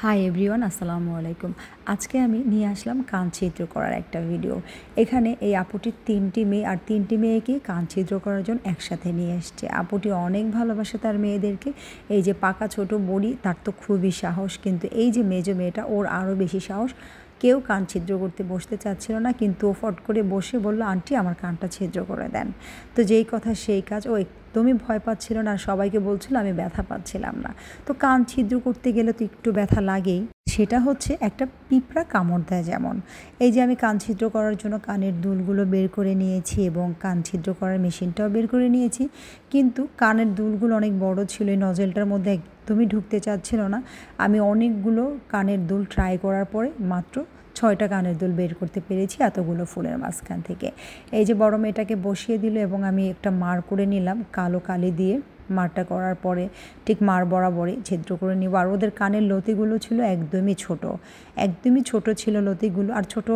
Hi everyone, আসসালামু আলাইকুম। আজকে আমি নিয়ে আসলাম কান ছিদ্র করার একটা ভিডিও। এখানে এই আপুটির 3টি মেয়ে আর 3টি মেয়েকে কান ছিদ্র করার জন্য একসাথে নিয়ে এসছে। আপুটি অনেক ভালোবাসে তার মেয়েদেরকে। এই যে পাকা ছোট বড়ি, তার তো খুবই সাহস, কিন্তু এই যে মেজো মেয়েটা, ওর আরও বেশি সাহস। কেউ কান ছিদ্র করতে বসতে চাচ্ছিল না, কিন্তু ও ফট করে বসে বলল, আন্টি আমার কানটা ছিদ্র করে দেন। তো যেই কথা সেই কাজ, ও একদমই ভয় পাচ্ছিল না আর সবাইকে বলছিল আমি ব্যথা পাচ্ছিলাম না। তো কান ছিদ্র করতে গেলে তো একটু ব্যথা লাগেই, সেটা হচ্ছে একটা পিঁপড়া কামড় দেয় যেমন। এই যে আমি কান ছিদ্র করার জন্য কানের দুলগুলো বের করে নিয়েছি এবং কান ছিদ্র করার মেশিনটাও বের করে নিয়েছি, কিন্তু কানের দুলগুলো অনেক বড় ছিল, এই নজেলটার মধ্যে একদমই ঢুকতে চাচ্ছিল না। আমি অনেকগুলো কানের দুল ট্রাই করার পরে মাত্র 6টা কানের দুল বের করতে পেরেছি এতগুলো ফুলের মাঝখান থেকে। এই যে বড় মেয়েটাকে বসিয়ে দিল এবং আমি একটা মার করে নিলাম কালো কালি দিয়ে। মারটা করার পরে ঠিক মার বরাবরই ছিদ্র করে নিব। আর ওদের কানের লতিগুলো ছিল একদমই ছোট ছিল লতিগুলো। আর ছোট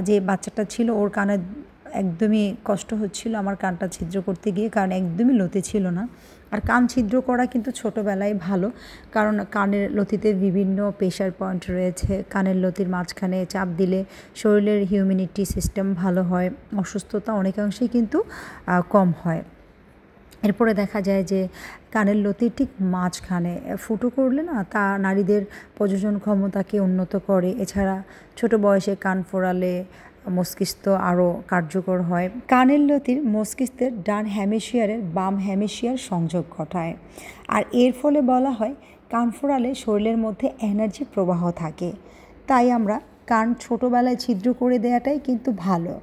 যে বাচ্চাটা ছিল ওর কানে একদমই কষ্ট হচ্ছিল আমার কানটা ছিদ্র করতে গিয়ে, কারণ একদমই লতি ছিল না। আর কান ছিদ্র করা কিন্তু ছোটোবেলায় ভালো, কারণ কানের লতিতে বিভিন্ন প্রেশার পয়েন্ট রয়েছে। কানের লতির মাঝখানে চাপ দিলে শরীরের হিউম্যানিটি সিস্টেম ভালো হয়, অসুস্থতা অনেকাংশেই কিন্তু কম হয়। এরপরে দেখা যায় যে কানের লতির ঠিক মাঝখানে ফুটো করলে না, তা নারীদের প্রজনন ক্ষমতাকে উন্নত করে। এছাড়া ছোট বয়সে কান ফোড়ালে মস্তিষ্ক আরও কার্যকর হয়। কানের লতির মস্তিষ্কের ডান হেমিস্ফিয়ারের বাম হেমিস্ফিয়ার সংযোগ ঘটায়, আর এর ফলে বলা হয় কান ফোড়ালে শরীরের মধ্যে এনার্জি প্রবাহ থাকে। তাই আমরা কান ছোটোবেলায় ছিদ্র করে দেওয়াটাই কিন্তু ভালো।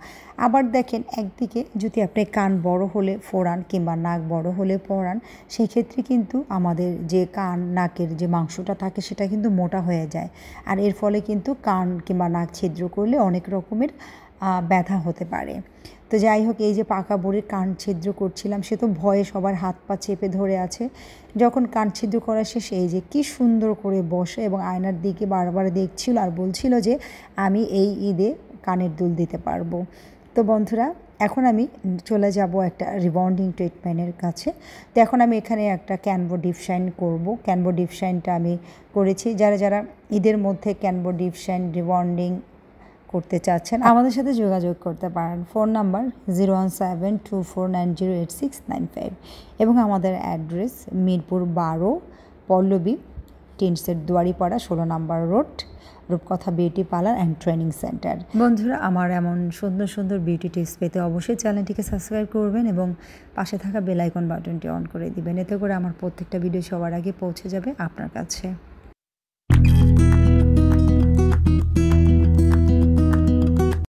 আবার দেখেন, একদিকে যদি আপনি কান বড় হলে ফোড়ান কিংবা নাক বড় হলে পরান, সেক্ষেত্রে কিন্তু আমাদের যে কান নাকের যে মাংসটা থাকে সেটা কিন্তু মোটা হয়ে যায়। আর এর ফলে কিন্তু কান কিংবা নাক ছিদ্র করলে অনেক রকমের ব্যথা হতে পারে। তো যাই হোক, এই যে পাকা বুড়ির কান ছিদ্র করছিলাম, সে তো ভয়ে সবার হাত পা চেপে ধরে আছে। যখন কান ছিদ্র করা শেষে এই যে কি সুন্দর করে বসে এবং আয়নার দিকে বারবার দেখছিল আর বলছিল যে আমি এই ঈদে কানের দুল দিতে পারবো। তো বন্ধুরা, এখন আমি চলে যাব একটা রিবন্ডিং ট্রিটমেন্টের কাছে। তো এখন আমি এখানে একটা ক্যানভো ডিপ শাইন করবো। ক্যানভো ডিপ শাইনটা আমি করেছি। যারা ঈদের মধ্যে ক্যানভো ডিপ শাইন রিবন্ডিং করতে চাচ্ছেন আমাদের সাথে যোগাযোগ করতে পারেন। ফোন নাম্বার 0172490865 এবং আমাদের অ্যাড্রেস মিরপুর 12 পল্লবী টিনসেট দুয়ারিপাড়া 16 নম্বর রোড, রূপকথা beauty parlour and training centre. বন্ধুরা, আমার এমন সুন্দর সুন্দর বিউটি টিপস পেতে অবশ্যই চ্যানেলটিকে সাবস্ক্রাইব করবেন এবং পাশে থাকা বেল আইকন বাটনটি অন করে দিবেন। এতে করে আমার প্রত্যেকটা ভিডিও সবার আগে পৌঁছে যাবে আপনার কাছে।